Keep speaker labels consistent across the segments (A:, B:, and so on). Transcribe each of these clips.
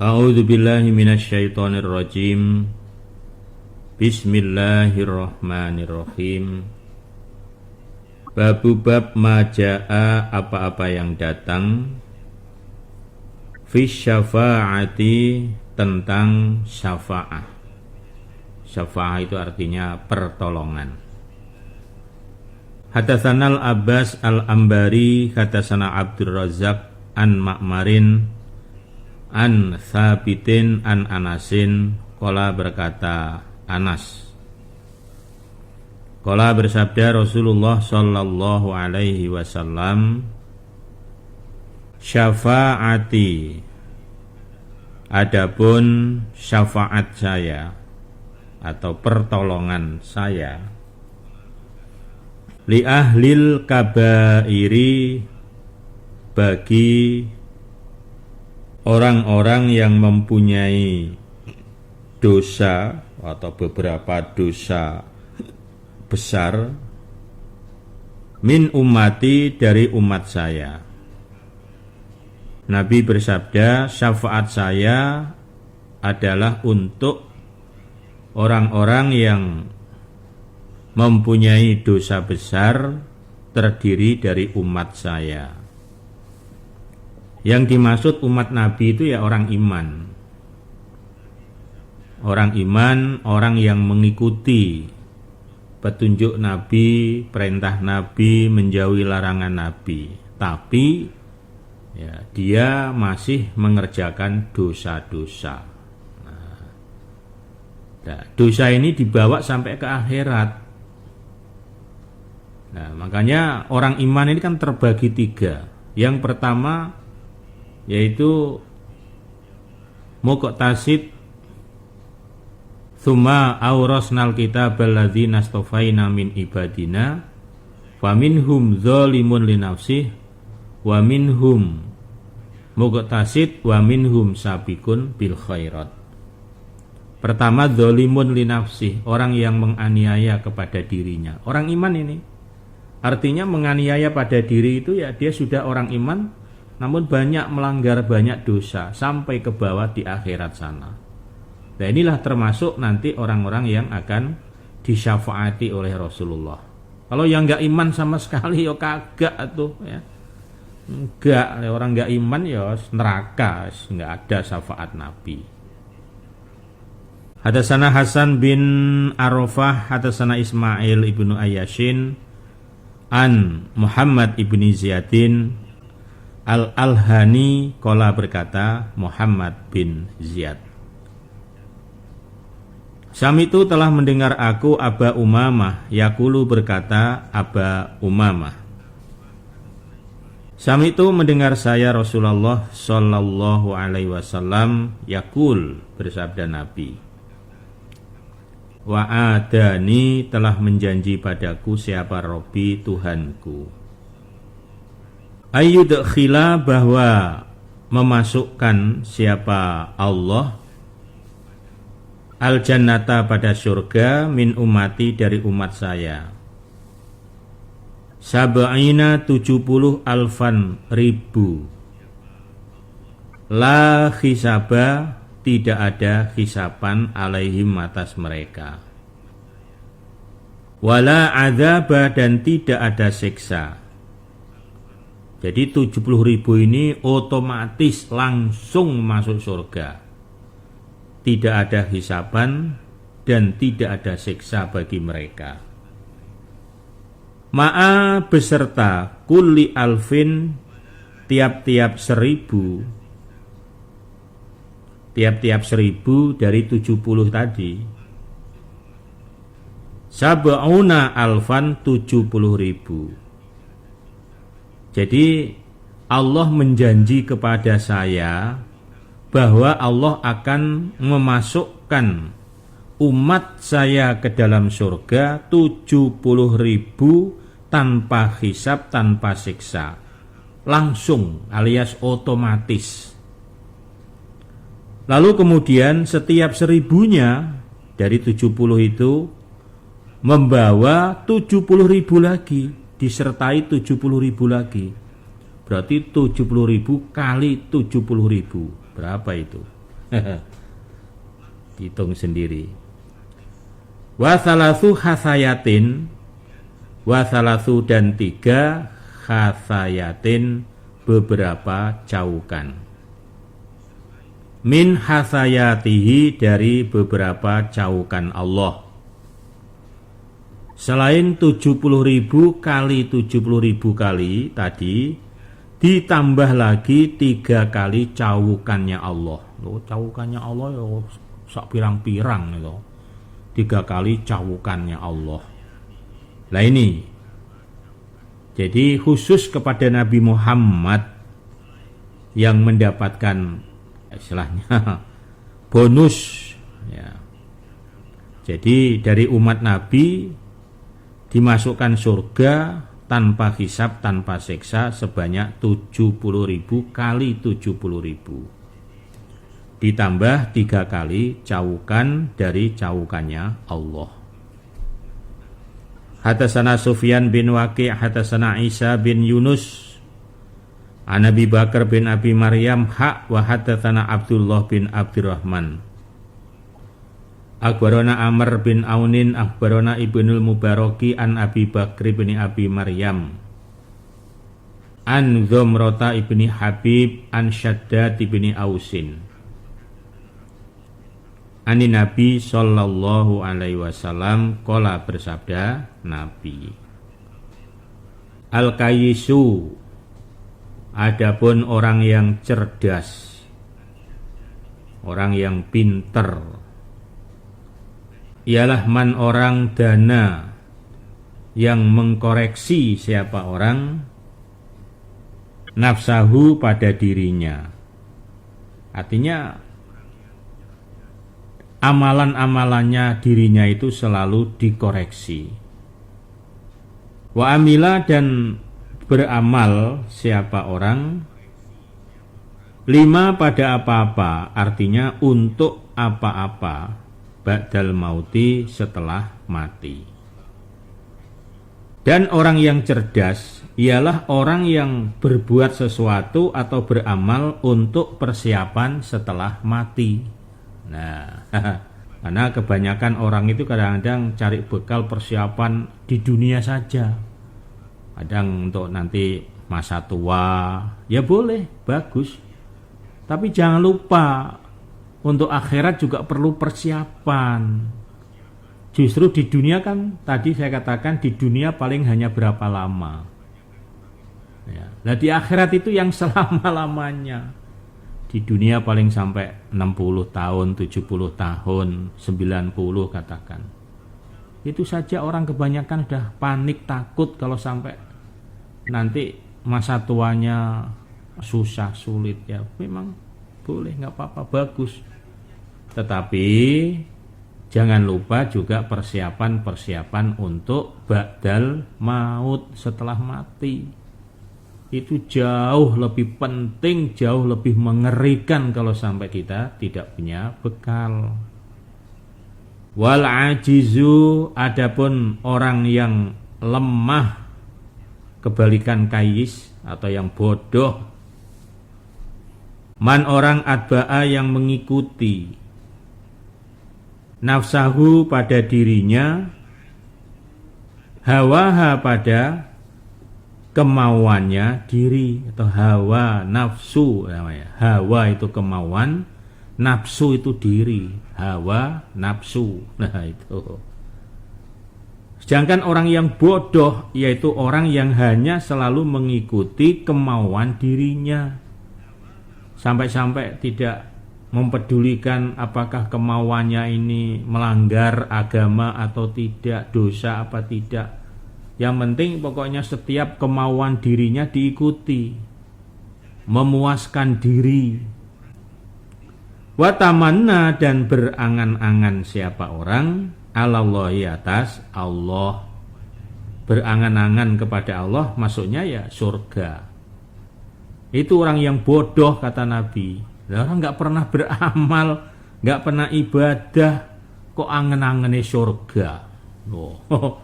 A: A'udzu billahi minasyaitonir rajim. Bismillahirrahmanirrahim. Bab majaa, apa-apa yang datang, fi syafa'ati, tentang syafa'ah. Syafa'ah itu artinya pertolongan. Hadatsana Al-Abbas Al-Ambari, hadatsana Abdur Razzaq an Ma'marin an Tsabitin an Anasin, qala berkata Anas, qala bersabda Rasulullah sallallahu alaihi wasallam, syafa'ati, adapun syafaat saya atau pertolongan saya, li ahlil kabairi, bagi orang-orang yang mempunyai dosa atau beberapa dosa besar, min ummati, dari umat saya. Nabi bersabda, syafaat saya adalah untuk orang-orang yang mempunyai dosa besar, terdiri dari umat saya. Yang dimaksud umat Nabi itu ya orang iman. Orang iman, orang yang mengikuti petunjuk Nabi, perintah Nabi, menjauhi larangan Nabi. Tapi ya, dia masih mengerjakan dosa-dosa. Nah, dosa ini dibawa sampai ke akhirat. Nah, makanya orang iman ini kan terbagi tiga. Yang pertama yaitu muqtasid, tsumma awrasnal kitabal ladzina astafaina min ibadina faminhum dzalimun li nafsihi wa minhum muqtasid wa minhum sabiqun bil khairat. Pertama, dzalimun li nafsihi, orang yang menganiaya kepada dirinya. Orang iman ini artinya menganiaya pada diri itu ya dia sudah orang iman, namun banyak melanggar banyak dosa sampai ke bawah di akhirat sana. Nah, inilah termasuk nanti orang-orang yang akan disyafaati oleh Rasulullah. Kalau yang enggak iman sama sekali ya kagak tuh ya. Enggak, orang enggak iman ya neraka, enggak ada syafaat Nabi. Hadatsana Hasan bin Arafah, hadatsana Ismail ibnu Ayyashin an Muhammad ibni Ziyadin Al-Alhani, qala berkata Muhammad bin Ziyad, Sami'tu, telah mendengar aku Aba Umamah yaqulu, berkata Aba Umamah, Sami'tu, mendengar saya Rasulullah sallallahu alaihi wasallam yaqul, bersabda Nabi, wa adani, telah menjanji padaku siapa Robbi, Tuhanku, ayyudkhila, bahwa memasukkan siapa Allah, al-jannata, pada surga, min umati, dari umat saya, sab'ina, 70 alfan, ribu, la hisaba, tidak ada hisapan, alaihim, atas mereka, wala adzaba, dan tidak ada siksa. Jadi 70.000 ini otomatis langsung masuk surga. Tidak ada hisaban dan tidak ada siksa bagi mereka. Ma'a, beserta kulli alfin, tiap-tiap 1000. Tiap-tiap 1000 dari 70 tadi. Sab'una alfan, 70.000. Jadi Allah menjanji kepada saya bahwa Allah akan memasukkan umat saya ke dalam surga 70.000 tanpa hisab, tanpa siksa, langsung alias otomatis. Lalu kemudian setiap 1000-nya dari 70 itu membawa 70.000 lagi, disertai 70.000 lagi. Berarti 70.000 kali 70.000. Berapa itu? Hitung sendiri. Wa salasu hasayatin, wa salasu dan 3 hasayatin beberapa caukan. Min hasayatihi dari beberapa caukan Allah. Selain 70.000 kali 70.000 kali tadi, ditambah lagi 3 kali caukannya Allah. Loh, caukannya Allah ya sak pirang-pirang itu. 3 kali caukannya Allah. Lah ini. Jadi khusus kepada Nabi Muhammad yang mendapatkan istilahnya bonus ya. Jadi dari umat Nabi dimasukkan surga tanpa hisab, tanpa siksa sebanyak 70.000 kali 70.000. Ditambah 3 kali caukan dari caukannya Allah. Hadatsana Sufyan bin Waqi' hadatsana Isa bin Yunus an Abi Bakar bin Abi Maryam wa hadatsana Abdullah bin Abdurrahman. Akhbarana Amr bin Aunin akhbarana Ibnul Mubaraki an Abi Bakr bin Abi Maryam an Zumrata ibni Habib an Shaddad ibni Ausin ani Nabi sallallahu alaihi wasallam qala bersabda Nabi Al-Kayyisu adapun orang yang cerdas, orang yang pinter, ialah man orang dana yang mengkoreksi siapa orang nafsahu pada dirinya. Artinya amalan-amalannya dirinya itu selalu dikoreksi. Wa amila dan beramal siapa orang lima pada apa-apa, artinya untuk apa-apa ba'dal mauti setelah mati. Dan orang yang cerdas ialah orang yang berbuat sesuatu atau beramal untuk persiapan setelah mati. Nah, karena kebanyakan orang itu kadang-kadang cari bekal persiapan di dunia saja. Kadang untuk nanti masa tua, ya boleh, bagus. Tapi jangan lupa untuk akhirat juga perlu persiapan. Justru di dunia kan tadi saya katakan di dunia paling hanya berapa lama. Ya. Nah di akhirat itu yang selama-lamanya. Di dunia paling sampai 60 tahun, 70 tahun, 90 katakan. Itu saja orang kebanyakan sudah panik, takut kalau sampai nanti masa tuanya susah, sulit. Ya memang boleh, nggak apa-apa, bagus. Tetapi jangan lupa juga persiapan-persiapan untuk ba'dal maut, setelah mati. Itu jauh lebih penting, jauh lebih mengerikan kalau sampai kita tidak punya bekal. Wal ajizu, adapun orang yang lemah, kebalikan kayis atau yang bodoh, man orang adba'a yang mengikuti nafsahu pada dirinya, hawaha pada kemauannya diri, atau hawa nafsu namanya. Hawa itu kemauan, nafsu itu diri, hawa nafsu. Nah itu. Sedangkan orang yang bodoh yaitu orang yang hanya selalu mengikuti kemauan dirinya, sampai-sampai tidak mempedulikan apakah kemauannya ini melanggar agama atau tidak, dosa apa tidak. Yang penting pokoknya setiap kemauan dirinya diikuti, memuaskan diri. Watamanna, dan berangan-angan siapa orang alallahi, atas Allah, berangan-angan kepada Allah, maksudnya ya surga. Itu orang yang bodoh kata Nabi. Orang nggak pernah beramal, nggak pernah ibadah, kok angen-angennya surga. Oh,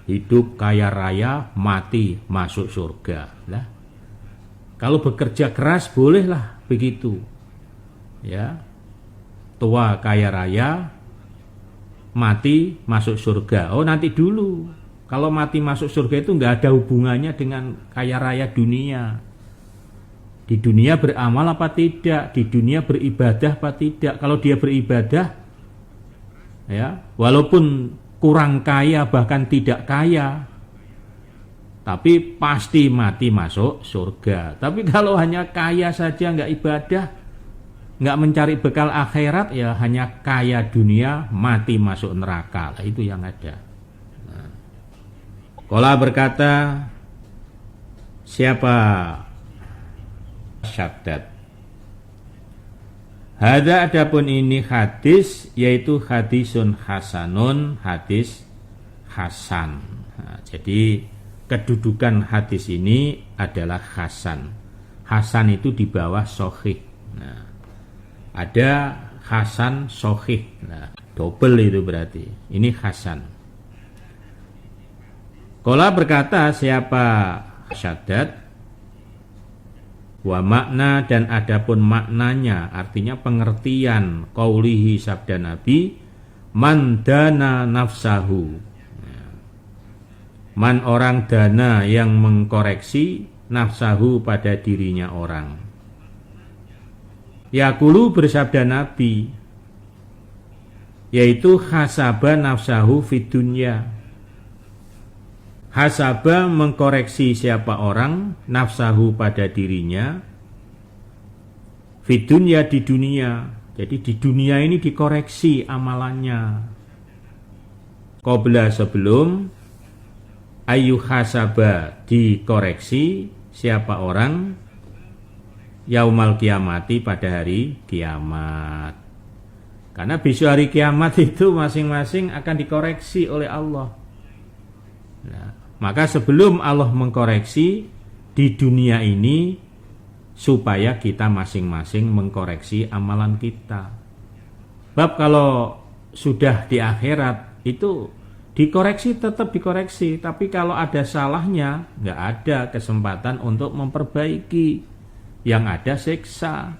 A: hidup kaya raya, mati masuk surga. Lah, kalau bekerja keras bolehlah begitu. Ya, tua kaya raya, mati masuk surga. Oh, nanti dulu. Kalau mati masuk surga itu nggak ada hubungannya dengan kaya raya dunia. Di dunia beramal apa tidak? Di dunia beribadah apa tidak? Kalau dia beribadah, ya, walaupun kurang kaya bahkan tidak kaya, tapi pasti mati masuk surga. Tapi kalau hanya kaya saja nggak ibadah, nggak mencari bekal akhirat, ya hanya kaya dunia, mati masuk neraka. Nah, itu yang ada. Qala berkata, siapa Syaddad, hada adapun ini hadis, yaitu hadisun hasanun, hadis hasan. Nah, jadi kedudukan hadis ini adalah hasan. Hasan itu di bawah sahih. Nah, ada hasan sahih. Nah, double itu berarti. Ini hasan. Qala berkata siapa Syaddad, wa makna dan adapun maknanya, artinya pengertian qaulihi sabda Nabi, man dana nafsahu. Man orang dana yang mengkoreksi nafsahu pada dirinya orang. Yaqulu bersabda Nabi, yaitu hasaba nafsahu fid dunya. Hasaba mengkoreksi siapa orang nafsahu pada dirinya, fid dunya di dunia. Jadi di dunia ini dikoreksi amalannya. Qabla sebelum, ayu hasaba dikoreksi siapa orang, yaumal kiamati pada hari kiamat. Karena besok hari kiamat itu masing-masing akan dikoreksi oleh Allah. Nah, maka sebelum Allah mengkoreksi di dunia ini, supaya kita masing-masing mengkoreksi amalan kita. Bab kalau sudah di akhirat itu dikoreksi, tetap dikoreksi, tapi kalau ada salahnya nggak ada kesempatan untuk memperbaiki, yang ada siksa.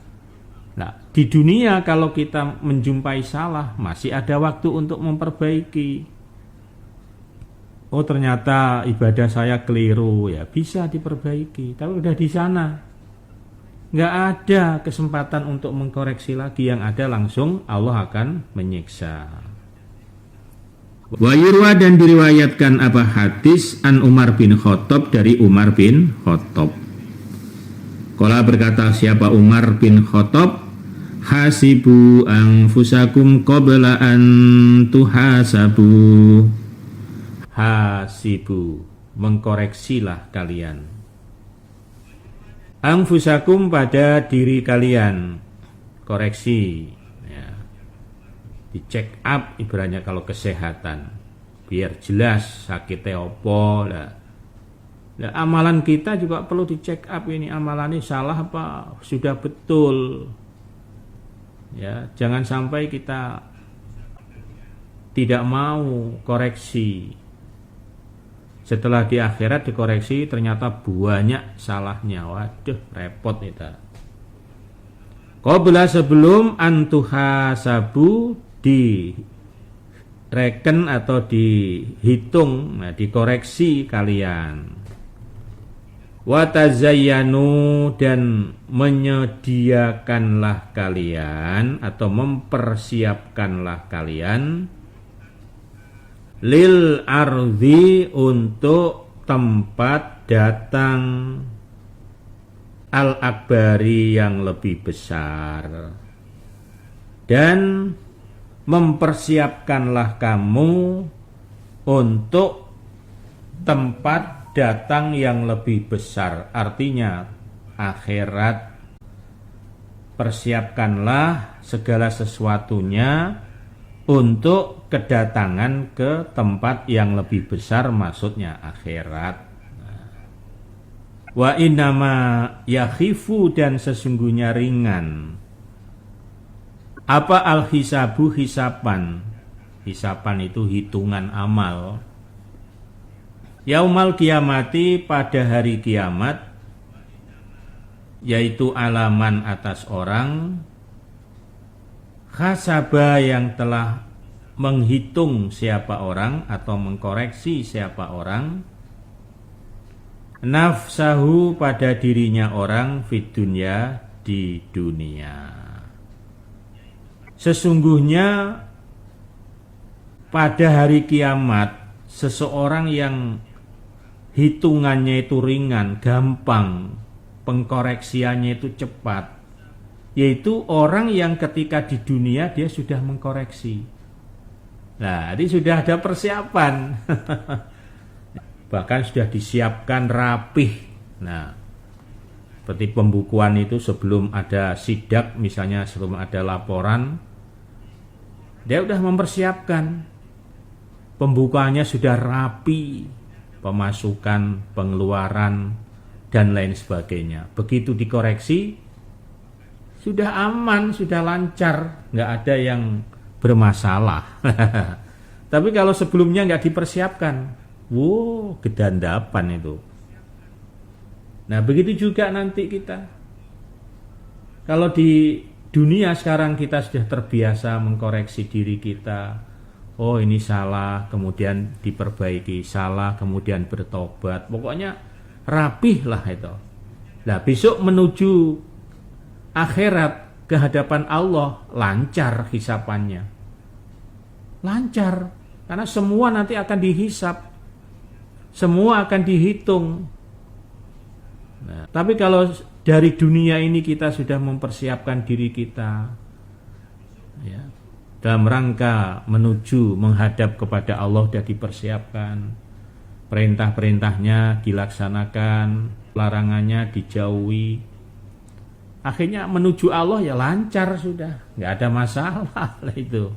A: Nah, di dunia kalau kita menjumpai salah masih ada waktu untuk memperbaiki. Oh, ternyata ibadah saya keliru, ya bisa diperbaiki. Tapi udah di sana nggak ada kesempatan untuk mengkoreksi lagi, yang ada langsung Allah akan menyiksa. Wa yurwa dan diriwayatkan apa hadis an Umar bin Khattab dari Umar bin Khattab. Qala berkata siapa Umar bin Khattab, hasibu anfusakum qabla an tuhasabu. Hasibu, mengkoreksilah kalian. Anfusakum pada diri kalian, koreksi. Di check up ibaratnya kalau kesehatan, biar jelas sakitnya opo lah. Nah, amalan kita juga perlu di check up, ini amalan ini salah apa sudah betul. Ya, jangan sampai kita tidak mau koreksi. Setelah di akhirat dikoreksi ternyata banyak salahnya. Waduh, repot itu. Qabla sebelum antuhasabu direken atau dihitung, nah, dikoreksi kalian. Watazayyanu dan menyediakanlah kalian atau mempersiapkanlah kalian lil ardi untuk tempat datang al-akbari yang lebih besar, dan mempersiapkanlah kamu untuk tempat datang yang lebih besar, artinya akhirat. Persiapkanlah segala sesuatunya untuk kedatangan ke tempat yang lebih besar, maksudnya akhirat. Wa innama yakhifu dan sesungguhnya ringan. Apa al-hisabu hisapan? Hisapan itu hitungan amal. Yaumal kiamati pada hari kiamat, yaitu alaman atas orang, Khasaba yang telah menghitung siapa orang atau mengkoreksi siapa orang, nafsahu pada dirinya orang fid dunya di dunia. Sesungguhnya pada hari kiamat seseorang yang hitungannya itu ringan, gampang, pengkoreksiannya itu cepat, yaitu orang yang ketika di dunia dia sudah mengkoreksi. Nah, ini sudah ada persiapan. Bahkan sudah disiapkan rapih. Nah, seperti pembukuan itu sebelum ada sidak, misalnya sebelum ada laporan, dia sudah mempersiapkan. Pembukaannya sudah rapi, pemasukan, pengeluaran, dan lain sebagainya. Begitu dikoreksi, sudah aman, sudah lancar, nggak ada yang bermasalah. Tapi kalau sebelumnya nggak dipersiapkan, wow, gedandapan itu. Nah, begitu juga nanti kita. Kalau di dunia sekarang kita sudah terbiasa mengkoreksi diri kita. Oh, ini salah, kemudian diperbaiki, salah, kemudian bertobat. Pokoknya rapih lah itu. Nah, besok menuju akhirat ke hadapan Allah lancar hisapannya. Lancar, karena semua nanti akan dihisap. Semua akan dihitung. Nah, tapi kalau dari dunia ini kita sudah mempersiapkan diri kita, ya, dalam rangka menuju menghadap kepada Allah sudah dipersiapkan, perintah-perintahnya dilaksanakan, larangannya dijauhi, akhirnya menuju Allah ya lancar sudah, nggak ada masalah lah itu.